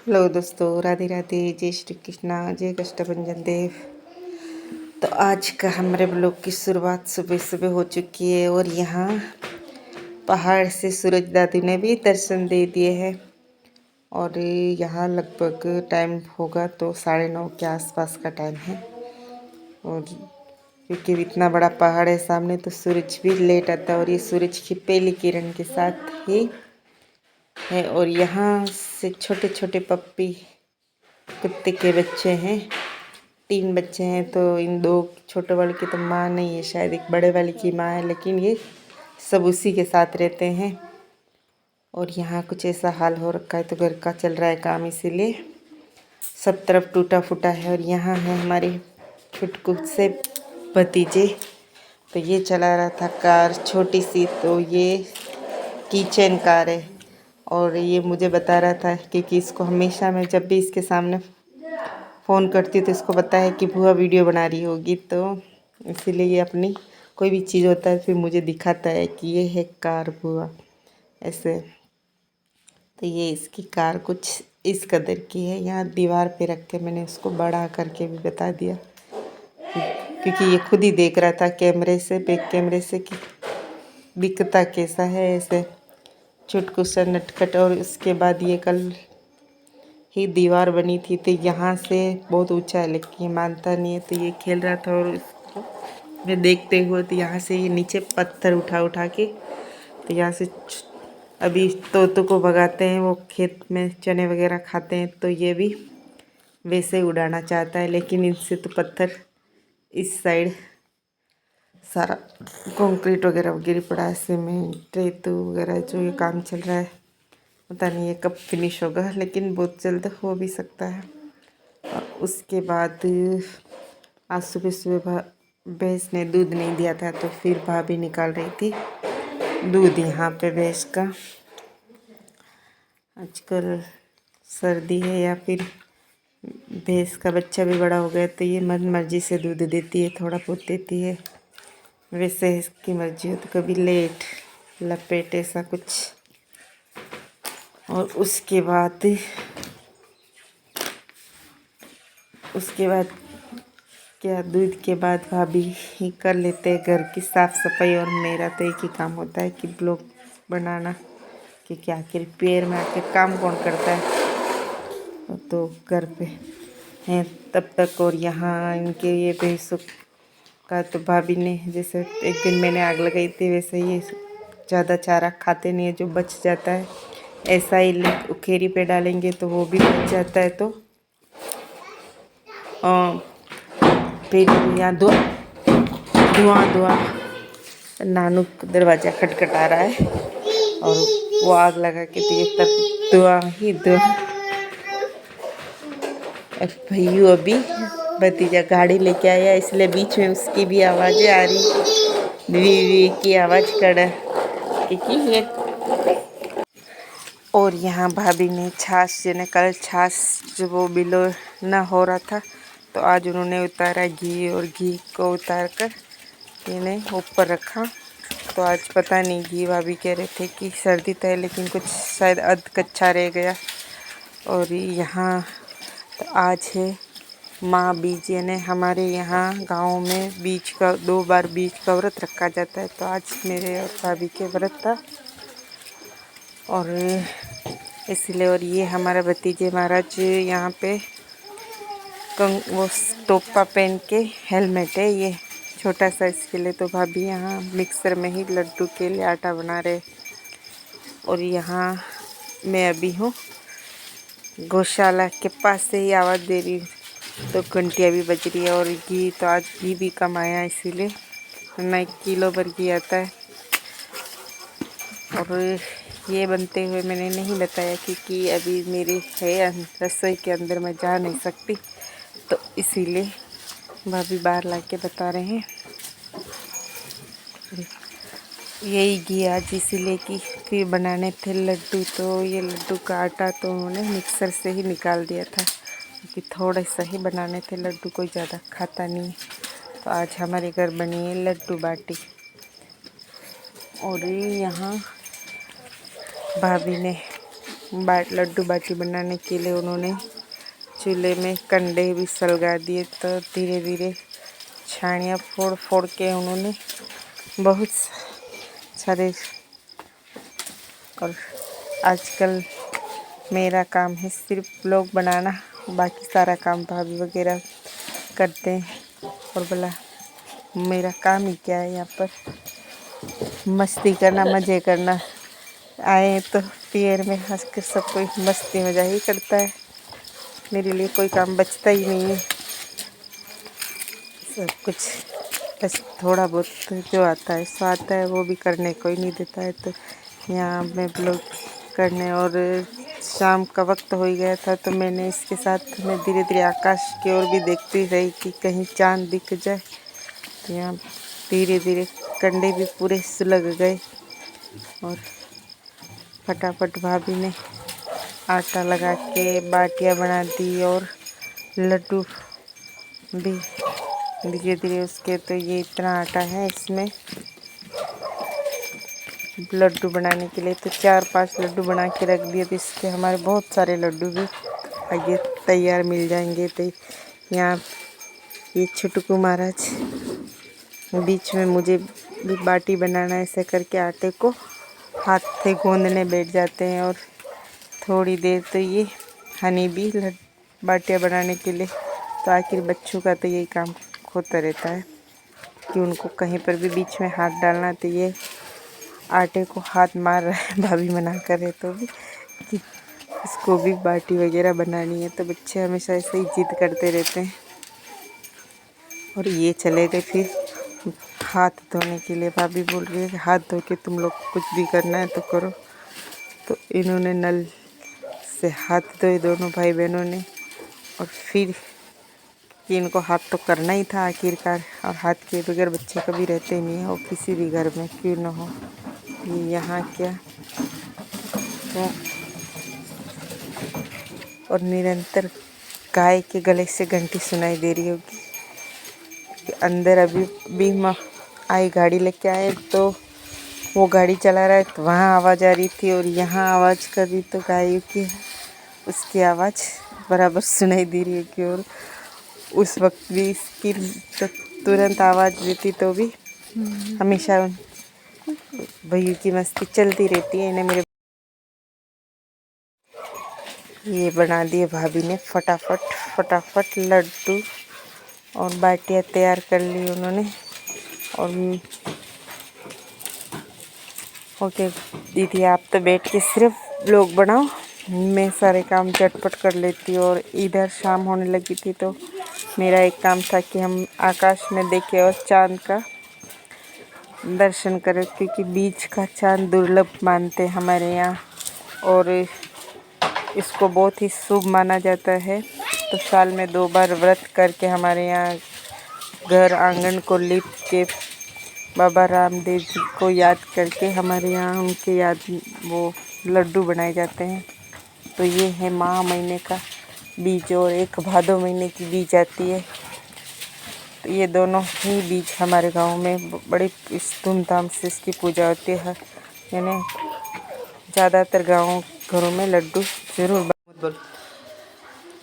Hello दोस्तों, राधे राधे, जय श्री कृष्णा, जय कष्टभंजन देव। तो आज का हमारे ब्लॉग की शुरुआत सुबह सुबह हो चुकी है और यहाँ पहाड़ से सूरज दादी ने भी दर्शन दे दिए हैं। और यहाँ लगभग टाइम होगा तो 9:30 के आसपास का टाइम है। और क्योंकि इतना बड़ा पहाड़ है सामने तो सूरज भी लेट आता है और ये सूरज की पहली किरण के साथ ही है। और यहाँ से छोटे छोटे पप्पी कुत्ते के बच्चे हैं, 3 बच्चे हैं। तो इन 2 छोटे वाले की तो माँ नहीं है, शायद एक बड़े वाले की माँ है, लेकिन ये सब उसी के साथ रहते हैं। और यहाँ कुछ ऐसा हाल हो रखा है तो घर का चल रहा है काम, इसीलिए सब तरफ टूटा फूटा है। और यहाँ है हमारे छुटकू से भतीजे, तो ये चला रहा था कार छोटी सी, तो ये किचन कार है। और ये मुझे बता रहा था कि इसको हमेशा मैं जब भी इसके सामने फ़ोन करती हूँ तो इसको पता है कि बुआ वीडियो बना रही होगी, तो इसीलिए ये अपनी कोई भी चीज़ होता है फिर मुझे दिखाता है कि ये है कार बुआ ऐसे। तो ये इसकी कार कुछ इस कदर की है। यहाँ दीवार पे रख के मैंने उसको बड़ा करके भी बता दिया, क्योंकि ये खुद ही देख रहा था कैमरे से, बैक कैमरे से, कि दिखता कैसा है ऐसे चुटकू सा नटखट। और उसके बाद ये कल ही दीवार बनी थी तो यहाँ से बहुत ऊंचा है, लेकिन ये मानता नहीं है। तो ये खेल रहा था और इसको मैं देखते हुए तो यहाँ से ये नीचे पत्थर उठा उठा के, तो यहाँ से अभी तोतों को भगाते हैं, वो खेत में चने वगैरह खाते हैं, तो ये भी वैसे ही उड़ाना चाहता है। लेकिन इनसे तो पत्थर इस साइड सारा कंक्रीट वगैरह गिर पड़ा है, सीमेंट रेतू वगैरह जो ये काम चल रहा है, पता नहीं ये कब फिनिश होगा, लेकिन बहुत जल्द हो भी सकता है। और उसके बाद आज सुबह सुबह भैंस ने दूध नहीं दिया था, तो फिर भाभी निकाल रही थी दूध यहाँ पे भैंस का। आजकल सर्दी है या फिर भैंस का बच्चा भी बड़ा हो गया तो ये मन मर्जी से दूध देती है, थोड़ा बहुत देती है। वैसे इसकी मर्जी हो तो कभी लेट लपेट ऐसा कुछ। और उसके बाद क्या, दूध के बाद भाभी ही कर लेते हैं घर की साफ़ सफाई। और मेरा तो एक ही काम होता है कि ब्लॉग बनाना, क्योंकि आखिर पैर में आके काम कौन करता है, तो घर पे हैं तब तक। और यहाँ इनके ये भैंसों का तो भाभी ने, जैसे एक दिन मैंने आग लगाई थी, वैसे ये ज़्यादा चारा खाते नहीं है, जो बच जाता है ऐसा ही उखेरी पे डालेंगे तो वो भी बच जाता है। तो फिर यहाँ धुआं नानू दरवाज़ा खटखटा रहा है और वो आग लगा के तो ये तब धुआं ही धुआं। भैयू अभी भतीजा गाड़ी लेके आया, इसलिए बीच में उसकी भी आवाज़ें आ रही, वी की आवाज़ कड़ा क्योंकि ये। और यहाँ भाभी ने छाछ, ने कल छाछ जो वो बिलो ना हो रहा था, तो आज उन्होंने उतारा घी, और घी को उतार कर इन्हें ऊपर रखा। तो आज पता नहीं, घी भाभी कह रहे थे कि सर्दी तो है लेकिन कुछ शायद अध कच्चा रह गया। और यहाँ तो आज है माँ बीज, यानी हमारे यहाँ गांव में बीज का 2 बार बीज का व्रत रखा जाता है। तो आज मेरे और भाभी के व्रत था और इसलिए। और ये हमारा भतीजे महाराज यहाँ पे वो टोपा पहन के हेलमेट है ये छोटा सा, इसके लिए। तो भाभी यहाँ मिक्सर में ही लड्डू के लिए आटा बना रहे। और यहाँ मैं अभी हूँ गौशाला के पास से ही आवाज़ दे रही हूँ, तो घंटियाँ भी बज रही है। और घी तो आज घी भी कम आया, इसीलिए 1 किलो भर घी आता है। और ये बनते हुए मैंने नहीं बताया क्योंकि अभी मेरी है रसोई के अंदर, मैं जा नहीं सकती, तो इसीलिए भाभी बाहर ला के बता रहे हैं। यही घी आज इसीलिए कि फिर बनाने थे लड्डू, तो ये लड्डू का आटा तो उन्होंने मिक्सर से ही निकाल दिया था, क्योंकि थोड़े सा ही बनाने थे लड्डू, कोई ज़्यादा खाता नहीं। तो आज हमारे घर बनी है लड्डू बाटी। और यहाँ भाभी ने लड्डू बाटी बनाने के लिए उन्होंने चूल्हे में कंडे भी सलगा दिए। तो धीरे धीरे छानियाँ फोड़ फोड़ के उन्होंने बहुत सारे। और आजकल मेरा काम है सिर्फ लोग बनाना, बाकी सारा काम भाभी वगैरह करते हैं। और बोला मेरा काम ही क्या है, यहाँ पर मस्ती करना, मज़े करना। आए तो पियर में हंस कर सब कोई मस्ती मज़ा ही करता है। मेरे लिए कोई काम बचता ही नहीं है, सब कुछ बस थोड़ा बहुत जो आता है सो आता है, वो भी करने कोई नहीं देता है। तो यहाँ मैं ब्लॉग करने, और शाम का वक्त हो ही गया था, तो मैंने इसके साथ मैं धीरे धीरे आकाश की ओर भी देखती रही कि कहीं चांद दिख जाए। तो यहाँ धीरे धीरे कंडे भी पूरे सुलग गए और फटाफट भाभी ने आटा लगा के बाटियाँ बना दी और लड्डू भी धीरे धीरे उसके। तो ये इतना आटा है इसमें लड्डू बनाने के लिए, तो 4-5 लड्डू बना के रख दिए। तो इसके हमारे बहुत सारे लड्डू भी आगे तैयार मिल जाएंगे। तो यहाँ ये छुटकू महाराज बीच में मुझे भी बाटी बनाना, ऐसे करके आटे को हाथ से गूंदने बैठ जाते हैं। और थोड़ी देर तो ये हनी भी बाटियाँ बनाने के लिए। तो आखिर बच्चों का तो यही काम होता रहता है कि उनको कहीं पर भी बीच में हाथ डालना। तो ये आटे को हाथ मार रहा है, भाभी मना कर रहे तो भी कि इसको भी बाटी वगैरह बनानी है। तो बच्चे हमेशा ऐसे ही जिद करते रहते हैं। और ये चले गए फिर हाथ धोने के लिए। भाभी बोल रही है कि हाथ धो के तुम लोग कुछ भी करना है तो करो। तो इन्होंने नल से हाथ धोए दोनों भाई बहनों ने। और फिर कि इनको हाथ तो करना ही था आखिरकार, और हाथ के बगैर बच्चे कभी रहते ही नहीं है, और किसी भी घर में क्यों न हो। ये यहाँ क्या और निरंतर गाय के गले से घंटी सुनाई दे रही होगी कि अंदर अभी भी आई गाड़ी लेके आए। तो वो गाड़ी चला रहा है तो वहाँ आवाज़ आ रही थी, और यहाँ आवाज़ कर रही तो गाय की उसकी आवाज़ बराबर सुनाई दे रही होगी। और उस वक्त भी इसकी तो तुरंत आवाज़ देती तो भी हमेशा भैया की मस्ती चलती रहती है। इन्हें मेरे ये बना दिए भाभी ने फटाफट लड्डू और बाटियाँ तैयार कर ली उन्होंने। और ओके दीदी आप तो बैठ के सिर्फ लोग बनाओ, मैं सारे काम झटपट कर लेती हूँ। और इधर शाम होने लगी थी तो मेरा एक काम था कि हम आकाश में देखें और चाँद का दर्शन करें, क्योंकि बीच का चाँद दुर्लभ मानते हैं हमारे यहाँ, और इसको बहुत ही शुभ माना जाता है। तो साल में 2 बार व्रत करके हमारे यहाँ घर आंगन को लीप के बाबा रामदेव जी को याद करके हमारे यहाँ उनके याद वो लड्डू बनाए जाते हैं। तो ये है माह महीने का बीज और एक भादो महीने की बीज आती है। तो ये दोनों ही बीज हमारे गांव में बड़ी धूमधाम से इसकी पूजा होती है। यानी ज़्यादातर घरों में लड्डू ज़रूर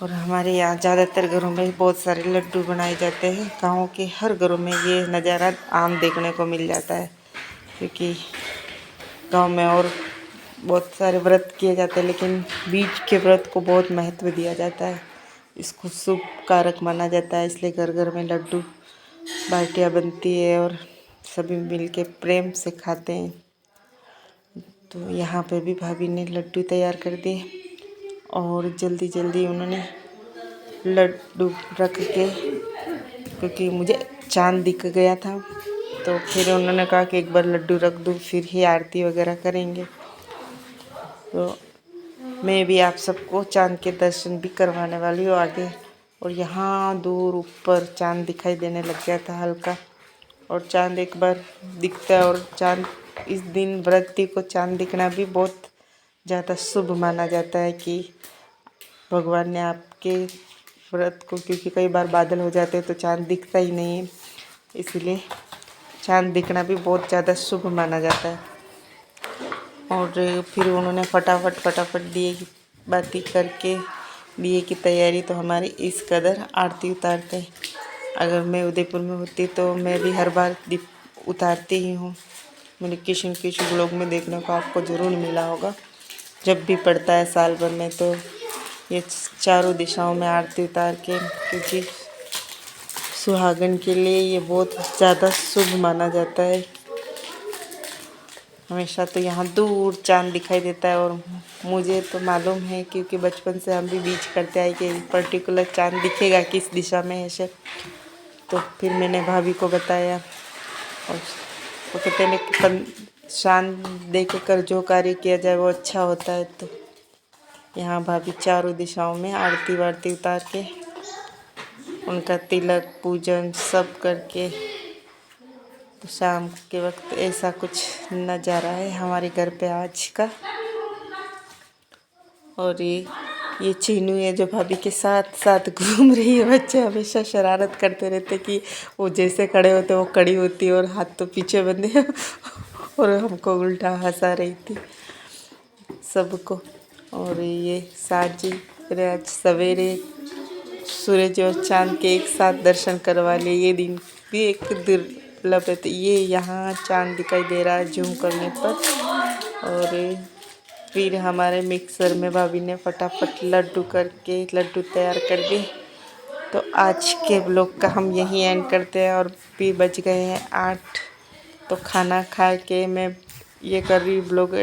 और हमारे यहाँ ज़्यादातर घरों में बहुत सारे लड्डू बनाए जाते हैं। गाँव के हर घरों में ये नज़ारा आम देखने को मिल जाता है, क्योंकि गांव में और बहुत सारे व्रत किए जाते हैं, लेकिन बीज के व्रत को बहुत महत्व दिया जाता है। इसको शुभ कारक माना जाता है, इसलिए घर घर में लड्डू बाटियाँ बनती है और सभी मिल के प्रेम से खाते हैं। तो यहाँ पे भी भाभी ने लड्डू तैयार कर दिए और जल्दी जल्दी उन्होंने लड्डू रख के, क्योंकि मुझे चाँद दिख गया था तो फिर उन्होंने कहा कि एक बार लड्डू रख दूँ, फिर ही आरती वगैरह करेंगे। तो मैं भी आप सबको चाँद के दर्शन भी करवाने वाली हूँ आगे। और यहाँ दूर ऊपर चाँद दिखाई देने लग गया था हल्का, और चाँद एक बार दिखता है। और चाँद इस दिन व्रती को चाँद दिखना भी बहुत ज़्यादा शुभ माना जाता है कि भगवान ने आपके व्रत को, क्योंकि कई बार बादल हो जाते हैं तो चाँद दिखता ही नहीं है, इसलिए चाँद दिखना भी बहुत ज़्यादा शुभ माना जाता है। और फिर उन्होंने फटाफट दिए की बाती करके दिए की तैयारी तो हमारी इस कदर आरती उतारते। अगर मैं उदयपुर में होती तो मैं भी हर बार दीप उतारती ही हूँ। मेरे किशन ब्लॉग में देखने को आपको ज़रूर मिला होगा। जब भी पड़ता है साल भर में तो ये चारों दिशाओं में आरती उतार के, क्योंकि सुहागन के लिए ये बहुत ज़्यादा शुभ माना जाता है। हमेशा तो यहाँ दूर चांद दिखाई देता है और मुझे तो मालूम है क्योंकि बचपन से हम भी बीच करते आए कि पर्टिकुलर चांद दिखेगा किस दिशा में ऐसे। तो फिर मैंने भाभी को बताया और वो कहते हैं कि चांद देख कर जो कार्य किया जाए वो अच्छा होता है। तो यहाँ भाभी चारों दिशाओं में आरती वारती उतार के उनका तिलक पूजन सब करके, तो शाम के वक्त ऐसा कुछ नज़ारा है हमारे घर पे आज का। और ये चीनू है जो भाभी के साथ साथ घूम रही है। बच्चे हमेशा शरारत करते रहते कि वो जैसे खड़े होते वो खड़ी होती और हाथ तो पीछे बंधे और हमको उल्टा हंसा रही थी सबको। और ये साथ जी आज सवेरे सूरज और चांद के एक साथ दर्शन करवा लिए। ये दिन भी एक दुर्लभ है। तो ये यहाँ चांद दिखाई दे रहा है जूम करने पर। और फिर हमारे मिक्सर में भाभी ने फटाफट लड्डू तैयार कर दिए। तो आज के ब्लॉग का हम यहीं एंड करते हैं। और भी बज गए हैं 8। तो खाना खा के मैं ये कर रही ब्लॉग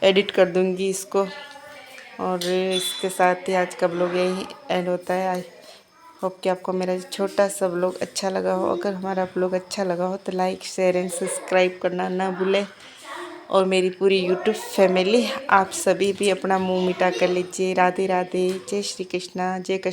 एडिट कर दूँगी इसको। और इसके साथ ही आज का ब्लॉग यही एंड होता है। आई होप कि आपको मेरा छोटा सा ब्लॉग अच्छा लगा हो। अगर हमारा ब्लॉग अच्छा लगा हो तो लाइक शेयर एंड सब्सक्राइब करना ना भूलें। और मेरी पूरी यूट्यूब फैमिली आप सभी भी अपना मुंह मीठा कर लीजिए। राधे राधे, जय श्री कृष्णा, जय कृष्ण।